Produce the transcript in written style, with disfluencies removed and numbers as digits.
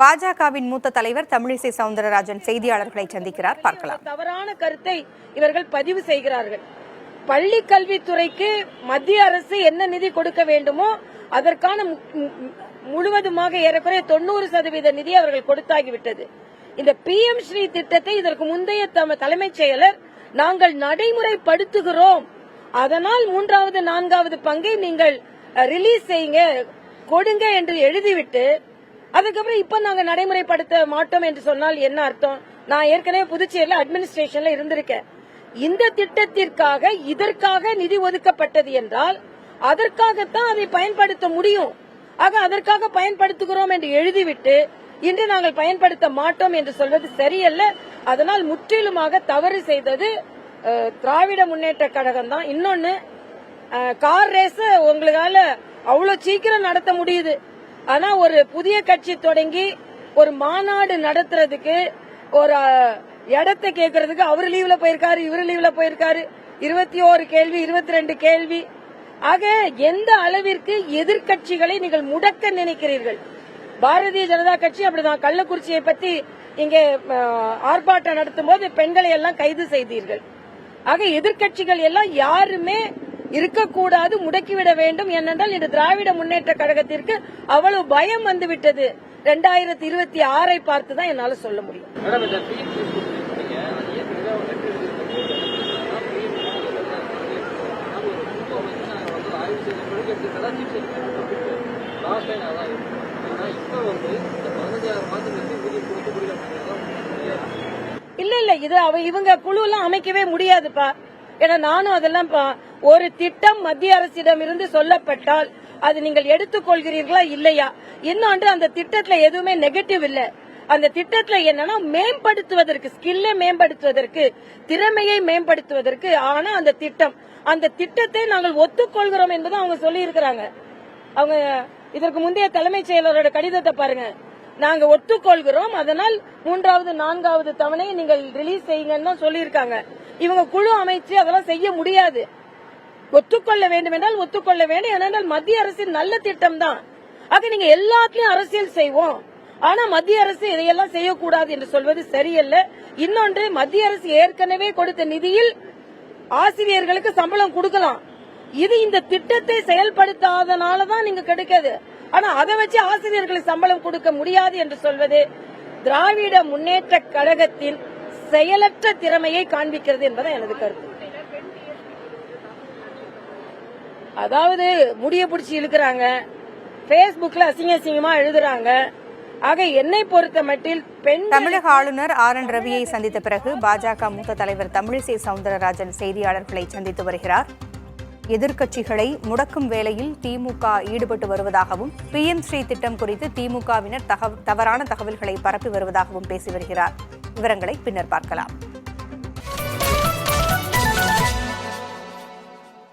பாஜகவின் மூத்த தலைவர் தமிழிசை சவுந்தரராஜன் செய்தியாளர்களை சந்திக்கிறார். பார்க்கலாம். தவறான கருத்தை இவர்கள் பதிவு செய்கிறார்கள். பள்ளி கல்வித்துறைக்கு மத்திய அரசு என்ன நிதி கொடுக்க வேண்டுமோ அதற்கான முழுவதுமாக ஏறக்குறைய 90% நிதி அவர்கள் கொடுத்தாகிவிட்டது. இந்த PM ஸ்ரீ திட்டத்தை இதற்கு முந்தைய தலைமைச் செயலர் நாங்கள் நடைமுறைப்படுத்துகிறோம், அதனால் 3வது 4வது பங்கை நீங்கள் ரிலீஸ் செய்யுங்க கொடுங்க என்று எழுதிவிட்டு அதுக்கப்புறம் இப்ப நாங்க நடைமுறைப்படுத்த மாட்டோம் என்று சொன்னால் என்ன அர்த்தம்? நான் ஏற்கனவே புதுச்சேரியில அட்மினிஸ்ட்ரேஷன்ல இருந்திருக்கேன். இந்த திட்டத்திற்காக இதற்காக நிதி ஒதுக்கப்பட்டது என்றால் அதற்காகத்தான் அதை பயன்படுத்த முடியும். ஆக அதற்காக பயன்படுத்துகிறோம் என்று எழுதிவிட்டு இன்று நாங்கள் பயன்படுத்த மாட்டோம் என்று சொல்வது சரியல்ல. அதனால் முற்றிலுமாக தவறு செய்தது திராவிட முன்னேற்ற கழகம் தான். இன்னொன்னு, கார் ரேஸ் உங்களால அவ்வளவு சீக்கிரம் நடத்த முடியுது. ஆனா ஒரு புதிய கட்சி தொடங்கி ஒரு மாநாடு நடத்துறதுக்கு ஒரு இடத்தை கேட்கறதுக்கு அவரு லீவ்ல போயிருக்காரு, இவரு லீவ்ல போயிருக்காரு, 21 கேள்வி 22 கேள்வி. ஆக எந்த அளவிற்கு எதிர்கட்சிகளை நீங்கள் முடக்க நினைக்கிறீர்கள்? பாரதிய ஜனதா கட்சி அப்படிதான். கள்ளக்குறிச்சியை பத்தி இங்கே ஆர்ப்பாட்டம் நடத்தும் போது பெண்களை எல்லாம் கைது செய்தீர்கள். ஆக எதிர்கட்சிகள் எல்லாம் யாருமே இருக்கக்கூடாது, முடக்கிவிட வேண்டும். ஏனென்றால் இந்த திராவிட முன்னேற்ற கழகத்திற்கு அவ்வளவு பயம் வந்துவிட்டது. 2026 பார்த்துதான் என்னால சொல்ல முடியும். இல்ல இது இவங்க குழு எல்லாம் அமைக்கவே முடியாதுப்பா. ஏன்னா நானும் அதெல்லாம் ஒரு திட்டம் மத்திய அரசிடம் இருந்து சொல்லப்பட்டால் அது நீங்கள் எடுத்துக்கொள்கிறீர்களா இல்லையா? இன்னொன்று, அந்த திட்டத்துல எதுவுமே நெகட்டிவ் இல்ல. அந்த திட்டத்துல என்னன்னா மேம்படுத்துவதற்கு, ஸ்கில்லை மேம்படுத்துவதற்கு, திறமையை மேம்படுத்துவதற்கு ஆனா அந்த திட்டத்தை நாங்கள் ஒத்துக்கொள்கிறோம் என்பதை அவங்க சொல்லி இருக்கிறாங்க. அவங்க இதற்கு முந்தைய தலைமைச் செயலரோட கடிதத்தை பாருங்க. நாங்க ஒத்துக்கொள்கிறோம், அதனால் 3வது 4வது தவணையை நீங்கள் ரிலீஸ் செய்யுங்கன்னு சொல்லி இருக்காங்க. இவங்க குழு அமைச்சு அதெல்லாம் செய்ய முடியாது. ஒத்துக்கொள்ள வேண்டும் என்றால் ஒத்துக்கொள்ள வேண்டும். ஏனென்றால் மத்திய அரசின் நல்ல திட்டம் தான். ஆக நீங்க எல்லாத்திலையும் அரசியல் செய்வோம், ஆனா மத்திய அரசு இதையெல்லாம் செய்யக்கூடாது என்று சொல்வது சரியல்ல. இன்னொன்று, மத்திய அரசு ஏற்கனவே கொடுத்த நிதியில் ஆசிரியர்களுக்கு சம்பளம் கொடுக்கலாம். இது இந்த திட்டத்தை செயல்படுத்தாதனாலதான் நீங்க கிடைக்காது. ஆனா அதை வச்சு ஆசிரியர்களுக்கு சம்பளம் கொடுக்க முடியாது என்று சொல்வது திராவிட முன்னேற்ற கழகத்தின் செயலற்ற திறமையை காண்பிக்கிறது என்பதை எனது கருத்து. அதாவது முடிய பிடிச்சி இழுக்கிறாங்க, பேஸ்புக்ல அசிங்கமா எழுதுறாங்க. ஆக என்னை பொறுத்த மட்டில் தமிழக ஆளுநர் RN ரவியை சந்தித்த பிறகு பாஜக மூத்த தலைவர் தமிழிசை சவுந்தரராஜன் செய்தியாளர்களை சந்தித்து வருகிறார். எதிர்க்கட்சிகளை முடக்கும் வேளையில் திமுக ஈடுபட்டு வருவதாகவும் PM ஸ்ரீ திட்டம் குறித்து திமுகவினர் தவறான தகவல்களை பரப்பி வருவதாகவும் பேசி வருகிறார். விவரங்களை பின்னர் பார்க்கலாம்.